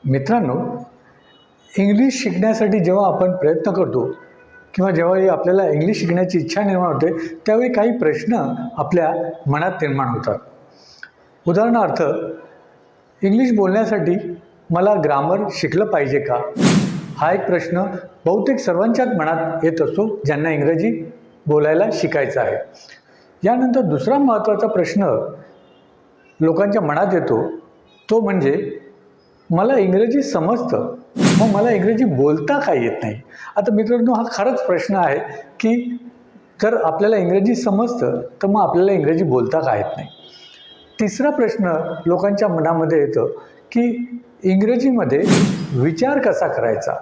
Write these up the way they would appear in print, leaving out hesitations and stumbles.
मित्रांनो, इंग्लिश शिकण्यासाठी जेव्हा आपण प्रयत्न करतो किंवा जेव्हाही आपल्याला इंग्लिश शिकण्याची इच्छा निर्माण होते, त्यावेळी काही प्रश्न आपल्या मनात निर्माण होतात. उदाहरणार्थ, इंग्लिश बोलण्यासाठी मला ग्रामर शिकलं पाहिजे का? हा एक प्रश्न बहुतेक सर्वांच्याच मनात येत असतो ज्यांना इंग्रजी बोलायला शिकायचं आहे. यानंतर दुसरा महत्त्वाचा प्रश्न लोकांच्या मनात येतो, तो म्हणजे मला इंग्रजी समजतं, मग मला इंग्रजी बोलता का येत नाही? आता मित्रांनो, हा खरंच प्रश्न आहे की जर आपल्याला इंग्रजी समजतं तर मग आपल्याला इंग्रजी बोलता का येत नाही? तिसरा प्रश्न लोकांच्या मनामध्ये येतो की इंग्रजीमध्ये विचार कसा करायचा?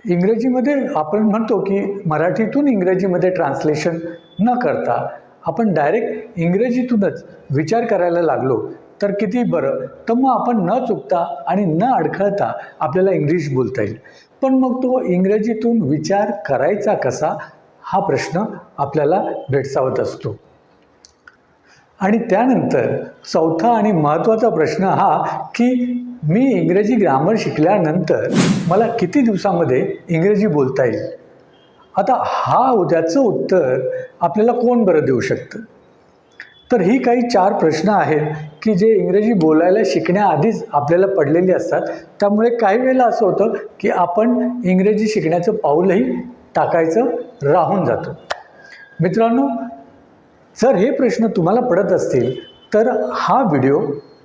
इंग्रजीमध्ये आपण म्हणतो की मराठीतून इंग्रजीमध्ये ट्रान्सलेशन न करता आपण डायरेक्ट इंग्रजीतूनच विचार करायला लागलो तर किती बरं. तर मग आपण न चुकता आणि न अडखळता आपल्याला इंग्लिश बोलता येईल. पण मग तो इंग्रजीतून विचार करायचा कसा, हा प्रश्न आपल्याला भेडसावत असतो. आणि त्यानंतर चौथा आणि महत्त्वाचा प्रश्न हा की मी इंग्रजी ग्रामर शिकल्यानंतर मला किती दिवसामध्ये इंग्रजी बोलता येईल? आता त्याचं उत्तर आपल्याला कोण बरं देऊ शकतं? तर ही काही 4 प्रश्न आहेत की जे इंग्रजी बोलायला शिकण्याआधीच आपल्याला पडलेली असतात. त्यामुळे काही वेळेला असं होतं की आपण इंग्रजी शिकण्याचं पाऊलही टाकायचं राहून जातं. मित्रांनो, जर हे प्रश्न तुम्हाला पडत असतील तर हा व्हिडिओ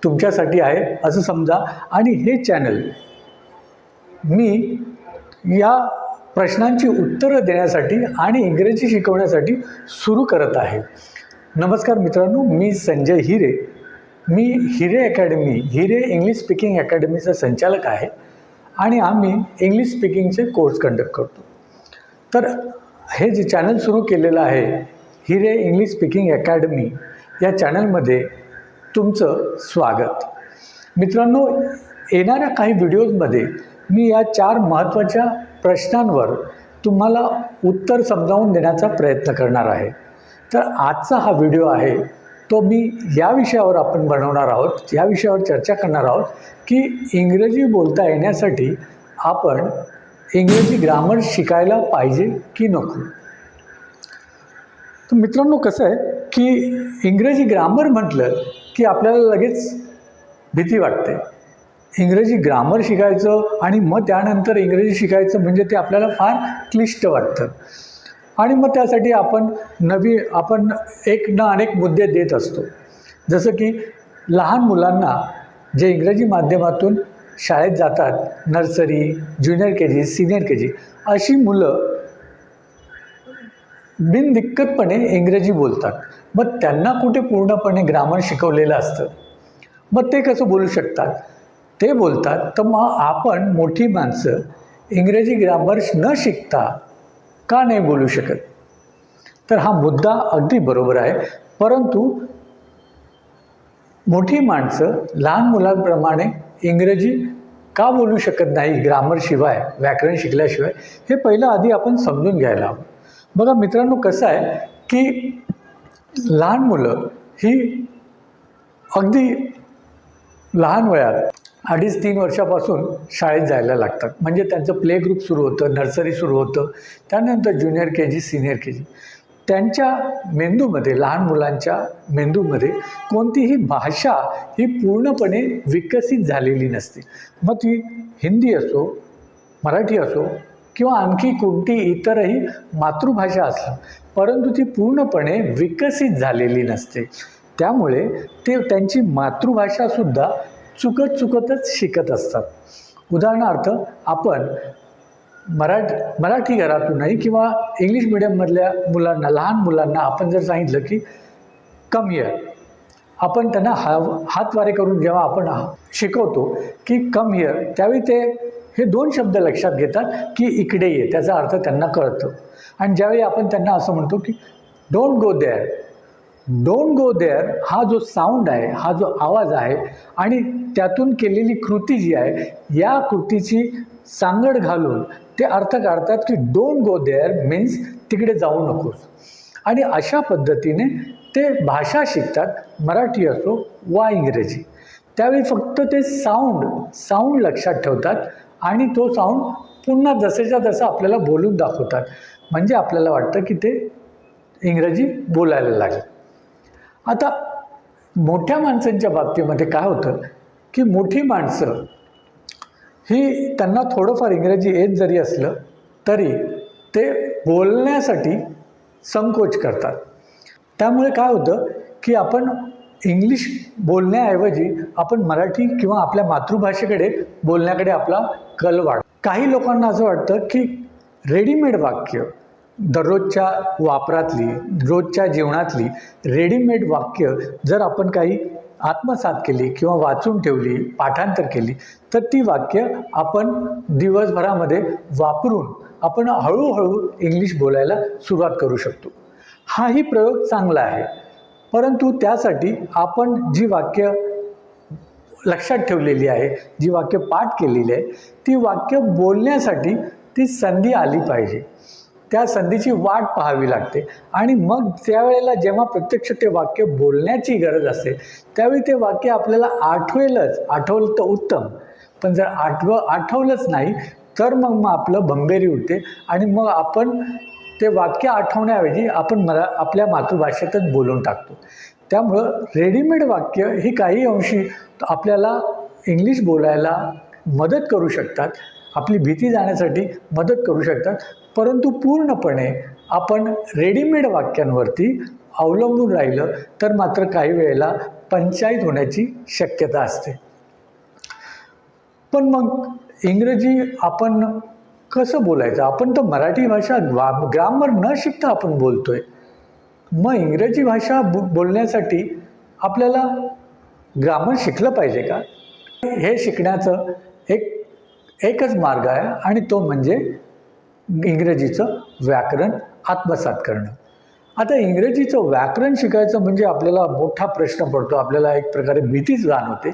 तुमच्यासाठी आहे असं समजा. आणि हे चॅनल मी या प्रश्नांची उत्तरं देण्यासाठी आणि इंग्रजी शिकवण्यासाठी सुरू करत आहे. नमस्कार मित्रांनो, मी संजय हिरे. मी हिरे इंग्लिश स्पीकिंग अकॅडमीचा संचालक आहे आणि आम्ही इंग्लिश स्पीकिंगचे कोर्स कंडक्ट करतो. तर हे जे चॅनल सुरू केलेलं आहे, हिरे इंग्लिश स्पीकिंग अकॅडमी, या चॅनलमध्ये तुमचं स्वागत. मित्रांनो, येणाऱ्या काही व्हिडिओजमध्ये मी या 4 महत्त्वाच्या प्रश्नांवर तुम्हाला उत्तर समजावून देण्याचा प्रयत्न करणार आहे. तर आजचा हा व्हिडिओ आहे तो मी या विषयावर आपण बनवणार आहोत, या विषयावर चर्चा करणार आहोत की इंग्रजी बोलता येण्यासाठी आपण इंग्रजी ग्रामर शिकायला पाहिजे की नको. तर मित्रांनो, कसं आहे की इंग्रजी ग्रामर म्हटलं की आपल्याला लगेच भीती वाटते. इंग्रजी ग्रामर शिकायचं आणि मग त्यानंतर इंग्रजी शिकायचं म्हणजे ते आपल्याला फार क्लिष्ट वाटतं. आणि मग त्यासाठी आपण एक ना अनेक मुद्दे देत असतो. जसं की लहान मुलांना जे इंग्रजी माध्यमातून शाळेत जातात, nursery, junior KG, senior KG, अशी मुलं बिनदिक्कतपणे इंग्रजी बोलतात. मग त्यांना कुठे पूर्णपणे ग्रामर शिकवलेलं असतं, मग ते कसं बोलू शकतात? ते बोलतात तर मग आपण मोठी माणसं इंग्रजी ग्रामर न शिकता का नाही बोलू शकत? तर हा मुद्दा अगदी बरोबर आहे. परंतु मोठी माणसं लहान मुलांप्रमाणे इंग्रजी का बोलू शकत नाही ग्रामरशिवाय, व्याकरण शिकल्याशिवाय? हे पहिलं आधी आपण समजून घ्यायला हवं. बघा मित्रांनो, कसं आहे की लहान मुलं ही अगदी लहान वयात 2.5-3 वर्षापासून शाळेत जायला लागतात. म्हणजे त्यांचं प्ले ग्रुप सुरू होतं, नर्सरी सुरू होतं, त्यानंतर ज्युनियर KG, सिनियर KG. त्यांच्या मेंदूमध्ये, लहान मुलांच्या मेंदूमध्ये कोणतीही भाषा ही पूर्णपणे विकसित झालेली नसते. मग ती हिंदी असो, मराठी असो किंवा आणखी कोणती इतरही मातृभाषा असली, परंतु ती पूर्णपणे विकसित झालेली नसते. त्यामुळे ते त्यांची मातृभाषासुद्धा चुकतच शिकत असतात. उदाहरणार्थ, आपण मराठी घरातूनही किंवा इंग्लिश मिडियममधल्या मुलांना, लहान मुलांना आपण जर सांगितलं की कम हिअर, आपण त्यांना हातवारे करून जेव्हा आपण शिकवतो की कम हिअर, त्यावेळी ते हे 2 शब्द लक्षात घेतात की इकडे ये, त्याचा अर्थ त्यांना कळतं. आणि ज्यावेळी आपण त्यांना असं म्हणतो की डोंट गो देअर, हा जो साऊंड आहे, हा जो आवाज आहे आणि त्यातून केलेली कृती जी आहे, या कृतीची सांगड घालून ते अर्थ काढतात की डोंट गो देअर मीन्स तिकडे जाऊ नकोस. आणि अशा पद्धतीने ते भाषा शिकतात, मराठी असो वा इंग्रजी. त्यावेळी फक्त ते साऊंड लक्षात ठेवतात आणि तो साऊंड पुन्हा जसेच्या तसं आपल्याला बोलून दाखवतात. म्हणजे आपल्याला वाटतं की ते इंग्रजी बोलायला लागले. आता मोठ्या माणसांच्या बाबतीमध्ये काय होतं की मोठी माणसं ही त्यांना थोडंफार इंग्रजी येत जरी असलं तरी ते बोलण्यासाठी संकोच करतात. त्यामुळे काय होतं की आपण इंग्लिश बोलण्याऐवजी आपण मराठी किंवा आपल्या मातृभाषेकडे बोलण्याकडे आपला कल वाढतो. काही लोकांना असं वाटतं की रेडीमेड वाक्य, दररोजच्या वापरातली, रोजच्या जीवनातली रेडीमेड वाक्य जर आपण काही आत्मसात केली किंवा वाचून ठेवली, पाठांतर केली, तर ती वाक्य आपण दिवसभरामध्ये वापरून आपण हळूहळू इंग्लिश बोलायला सुरुवात करू शकतो. हाही प्रयोग चांगला आहे, परंतु त्यासाठी आपण जी वाक्य लक्षात ठेवलेली आहे, जी वाक्य पाठ केलेली आहे, ती वाक्य बोलण्यासाठी ती संधी आली पाहिजे. त्या संधीची वाट पाहावी लागते आणि मग त्यावेळेला जेव्हा प्रत्यक्ष ते वाक्य बोलण्याची गरज असते त्यावेळी ते वाक्य आपल्याला आठवलं तर उत्तम, पण जर आठवलंच नाही तर मग आपलं भंबेरी उडते आणि मग आपण ते वाक्य आठवण्याऐवजी आपण आपल्या मातृभाषेतच बोलून टाकतो. त्यामुळं रेडीमेड वाक्य ही काही अंशी आपल्याला इंग्लिश बोलायला मदत करू शकतात, आपली भीती जाण्यासाठी मदत करू शकतात, परंतु पूर्णपणे आपण रेडीमेड वाक्यांवरती अवलंबून राहिलं तर मात्र काही वेळेला पंचाईत होण्याची शक्यता असते. पण मग इंग्रजी आपण कसं बोलायचं? आपण तर मराठी भाषा ग्रामर न शिकता आपण बोलतोय. मग इंग्रजी भाषा बोलण्यासाठी आपल्याला ग्रामर शिकलं पाहिजे का? हे शिकण्याचं एकच मार्ग आहे आणि तो म्हणजे इंग्रजीचं व्याकरण आत्मसात करणं. आता इंग्रजीचं व्याकरण शिकायचं म्हणजे आपल्याला मोठा प्रश्न पडतो, आपल्याला एक प्रकारे भीतीच जाणवते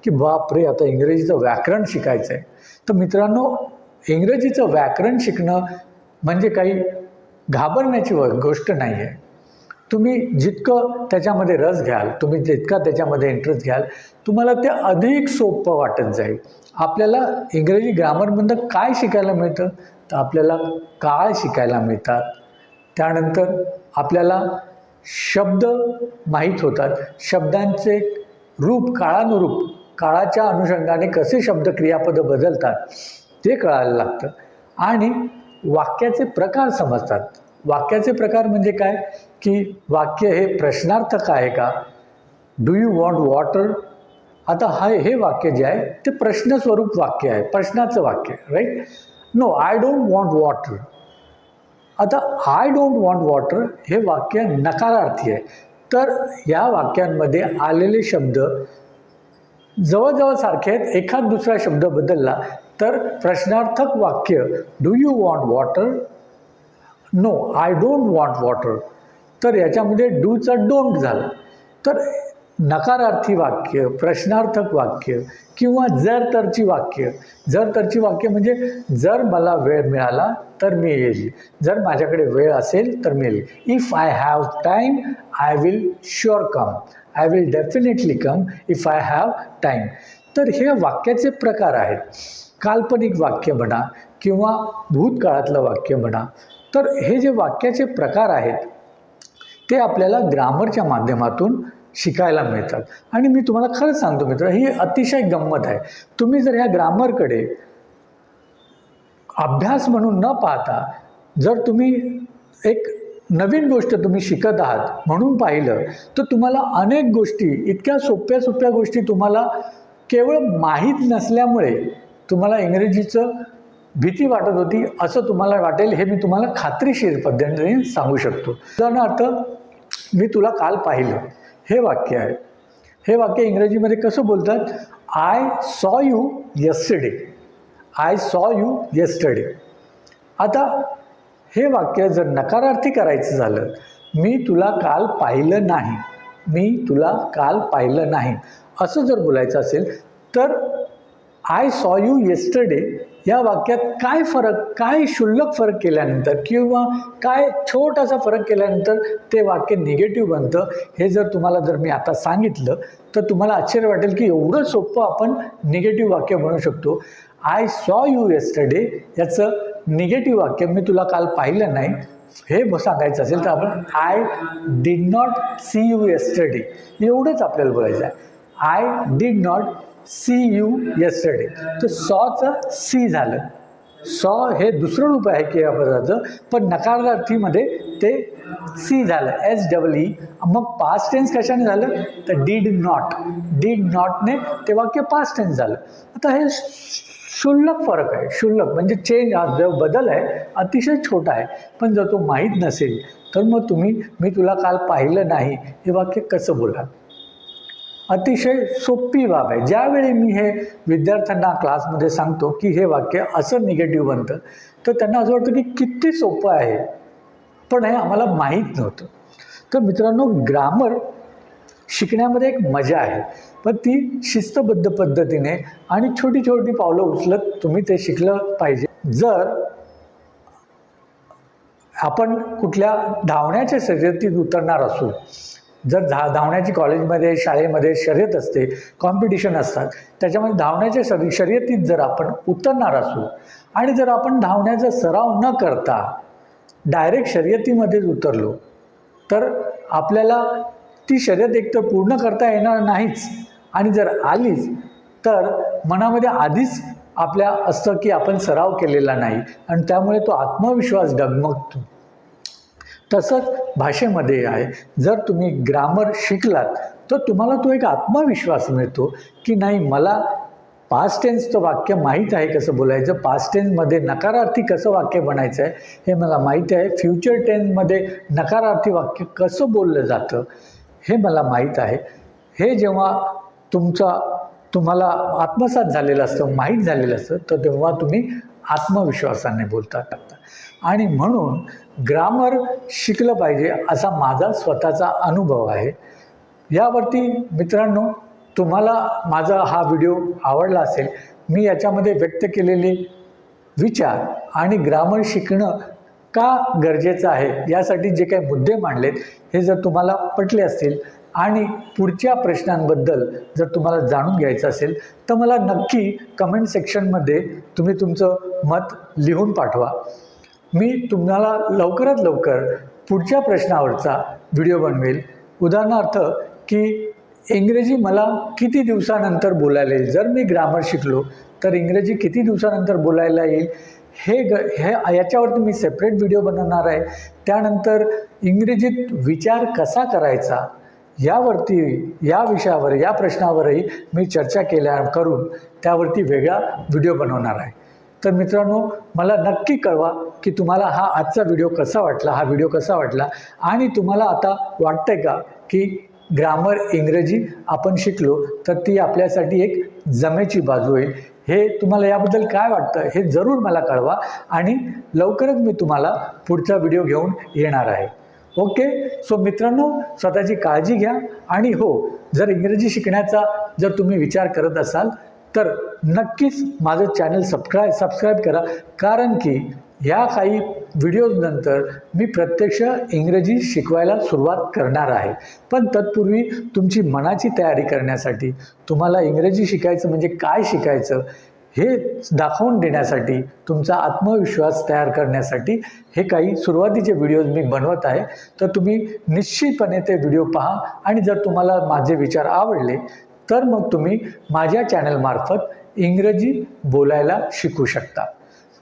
की बापरे, आता इंग्रजीचं व्याकरण शिकायचं आहे. तर मित्रांनो, इंग्रजीचं व्याकरण शिकणं म्हणजे काही घाबरण्याची गोष्ट नाही आहे. तुम्ही जितकं त्याच्यामध्ये रस घ्याल, तुम्ही जितका त्याच्यामध्ये इंटरेस्ट घ्याल, तुम्हाला ते अधिक सोपं वाटत जाईल. आपल्याला इंग्रजी ग्रामरमधनं काय शिकायला मिळतं? तर आपल्याला काळ शिकायला मिळतात. त्यानंतर आपल्याला शब्द माहीत होतात, शब्दांचे रूप काळानुरूप, काळाच्या अनुषंगाने कसे शब्द क्रियापदं बदलतात ते कळायला लागतं आणि वाक्याचे प्रकार समजतात. वाक्याचे प्रकार म्हणजे काय की वाक्य हे प्रश्नार्थक आहे का? Do you want water? आता हे वाक्य जे आहे ते प्रश्नस्वरूप वाक्य आहे, प्रश्नाचं वाक्य, right? No, I don't want water. आता आय डोंट वॉन्ट वॉटर हे वाक्य नकारार्थी आहे. तर या वाक्यांमध्ये आलेले शब्द जवळजवळ सारखे आहेत, एखाद दुसरा शब्द बदलला तर प्रश्नार्थक वाक्य do you want water? No, I don't want water. तर याच्यामध्ये डूचं डोंट झालं. तर नकारार्थी वाक्य, प्रश्नार्थक वाक्य किंवा जर तरची वाक्य म्हणजे जर मला वेळ मिळाला तर मी येईल, जर माझ्याकडे वेळ असेल तर मी येईल. If I have time I will sure come, I will definitely come if I have time. तर हे वाक्याचे प्रकार आहेत. काल्पनिक वाक्य म्हणा किंवा भूतकाळातलं वाक्य म्हणा. तर हे जे वाक्याचे प्रकार आहेत ते आपल्याला ग्रामरच्या माध्यमातून शिकायला मिळतात. आणि मी तुम्हाला खरंच सांगतो मित्र, ही अतिशय गंमत आहे. तुम्ही जर ह्या ग्रामरकडे अभ्यास म्हणून न पाहता जर तुम्ही एक नवीन गोष्ट तुम्ही शिकत आहात म्हणून पाहिलं तर तुम्हाला अनेक गोष्टी, इतक्या सोप्या गोष्टी तुम्हाला केवळ माहीत नसल्यामुळे तुम्हाला इंग्रजीचं भीती वाटत होती असं तुम्हाला वाटेल, हे मी तुम्हाला खात्रीशीर पद्धतीने सांगू शकतो. उदाहरणार्थ, मी तुला काल पाहिलं हे वाक्य आहे. हे वाक्य इंग्रजीमध्ये कसं बोलतात? I saw you yesterday. I saw you yesterday. आता हे वाक्य जर नकारार्थी करायचं झालं, मी तुला काल पाहिलं नाही, मी तुला काल पाहिलं नाही असं जर बोलायचं असेल तर आय सॉ यू येस्टरडे या वाक्यात काय फरक, काय क्षुल्लक फरक केल्यानंतर किंवा काय छोटासा फरक केल्यानंतर ते वाक्य निगेटिव्ह बनतं, हे जर मी आता सांगितलं तर तुम्हाला आश्चर्य वाटेल की एवढं सोपं आपण निगेटिव्ह वाक्य बनवू शकतो. आय सॉ यू येस्टरडे याचं निगेटिव्ह वाक्य मी तुला काल पाहिलं नाही हे सांगायचं असेल तर आपण I did not see you yesterday एवढंच आपल्याला बोलायचं आहे. I did not see you yesterday. तर सॉचं सी झालं. सॉ हे दुसरं रूप आहे की या पदाचं, पण नकारार्थीमध्ये ते सी झालं, SEE. मग पास्ट टेन्स कशाने झालं तर डिड नॉटने ते वाक्य पास्ट टेन्स झालं. आता हे क्षुल्लक फरक आहे. क्षुल्लक म्हणजे चेंज, हा जो बदल आहे अतिशय छोटा आहे, पण जर तो माहीत नसेल तर मग मी तुला काल पाहिलं नाही हे वाक्य कसं बोलाल. अतिशय सोपी बाब आहे. ज्यावेळी मी हे विद्यार्थ्यांना क्लासमध्ये सांगतो की हे वाक्य असं निगेटिव्ह बनतं तर त्यांना असं वाटतं की किती सोपं आहे, पण हे आम्हाला माहीत नव्हतं. तर मित्रांनो, ग्रामर शिकण्यामध्ये एक मजा आहे, पण ती शिस्तबद्ध पद्धतीने आणि छोटी छोटी पावलं उचलत तुम्ही ते शिकलं पाहिजे. जर आपण कुठल्या धावण्याच्या शर्यतीत उतरणार असू, जर धावण्याची कॉलेजमध्ये शाळेमध्ये शर्यत असते, कॉम्पिटिशन असतात, त्याच्यामध्ये धावण्याच्या शर्यतीत जर आपण उतरणार असू आणि जर आपण धावण्याचा सराव न करता डायरेक्ट शर्यतीमध्येच उतरलो तर आपल्याला ती शर्यत एकतर पूर्ण करता येणार नाहीच, आणि जर आलीच तर मनामध्ये आधीच आपल्या असतं की आपण सराव केलेला नाही आणि त्यामुळे तो आत्मविश्वास डगमगतो. तसंच भाषेमध्ये आहे. जर तुम्ही ग्रामर शिकलात तर तुम्हाला तो एक आत्मविश्वास मिळतो की नाही, मला पास्ट टेन्सचं वाक्य माहीत आहे कसं बोलायचं, पास्ट टेन्समध्ये नकारार्थी कसं वाक्य बनायचं आहे हे मला माहीत आहे, फ्युचर टेन्समध्ये नकारार्थी वाक्य कसं बोललं जातं हे मला माहीत आहे. हे जेव्हा तुम्हाला आत्मसात झालेलं असतं, माहीत झालेलं असतं, तर तेव्हा तुम्ही आत्मविश्वासाने बोलता. आणि म्हणून ग्रामर शिकलं पाहिजे असा माझा स्वतःचा अनुभव आहे. यावरती मित्रांनो, तुम्हाला माझा हा व्हिडिओ आवडला असेल, मी याच्यामध्ये व्यक्त केलेले विचार आणि ग्रामर शिकणं का गरजेचं आहे यासाठी जे काही मुद्दे मांडलेत हे जर तुम्हाला पटले असतील आणि पुढच्या प्रश्नांबद्दल जर तुम्हाला जाणून घ्यायचं असेल तर मला नक्की कमेंट सेक्शनमध्ये तुम्ही तुमचं मत लिहून पाठवा. मी तुम्हाला लवकरात लवकर पुढच्या प्रश्नावरचा व्हिडिओ बनवेल. उदाहरणार्थ की इंग्रजी मला किती दिवसानंतर बोलायला येईल, जर मी ग्रामर शिकलो तर इंग्रजी किती दिवसानंतर बोलायला येईल हे याच्यावरती मी सेपरेट व्हिडिओ बनवणार आहे. त्यानंतर इंग्रजीत विचार कसा करायचा यावरती, या विषयावर, या प्रश्नावरही मी चर्चा करून त्यावरती वेगळा व्हिडिओ बनवणार आहे. तर मित्रांनो, मला नक्की कळवा की तुम्हाला हा आजचा व्हिडिओ कसा वाटला, हा व्हिडिओ कसा वाटला, आणि तुम्हाला आता वाटतंय का की ग्रामर इंग्रजी आपण शिकलो तर ती आपल्यासाठी एक जमेची बाजू होईल. हे तुम्हाला याबद्दल काय वाटतं हे जरूर मला कळवा, आणि लवकरच मी तुम्हाला पुढचा व्हिडिओ घेऊन येणार आहे. ओके. सो मित्रांनो, स्वतःची काळजी घ्या, आणि हो, जर इंग्रजी शिकण्याचा जर तुम्ही विचार करत असाल तर नक्कीच माझं चॅनल सबस्क्राईब करा, कारण की ह्या काही व्हिडिओजनंतर मी प्रत्यक्ष इंग्रजी शिकवायला सुरुवात करणार आहे. पण तत्पूर्वी तुमची मनाची तयारी करण्यासाठी, तुम्हाला इंग्रजी शिकायचं म्हणजे काय शिकायचं हे दाखवून देण्यासाठी, तुमचा आत्मविश्वास तयार करण्यासाठी हे काही सुरुवातीचे व्हिडिओज मी बनवत आहे. तर तुम्ही निश्चितपणे ते व्हिडिओ पहा, आणि जर तुम्हाला माझे विचार आवडले तर मग तुम्ही माझ्या चॅनलमार्फत इंग्रजी बोलायला शिकू शकता.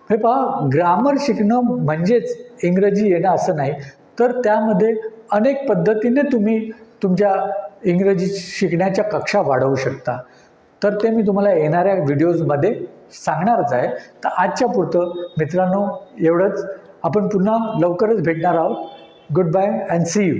हे पहा, ग्रामर शिकणं म्हणजेच इंग्रजी येणं असं नाही, तर त्यामध्ये अनेक पद्धतीने तुम्ही तुमच्या इंग्रजी शिकण्याच्या कक्षा वाढवू शकता. तर ते मी तुम्हाला येणाऱ्या व्हिडिओजमध्ये सांगणारच आहे. तर आजच्या पुरतं मित्रांनो एवढंच. आपण पुन्हा लवकरच भेटणार आहोत. Good bye and see you.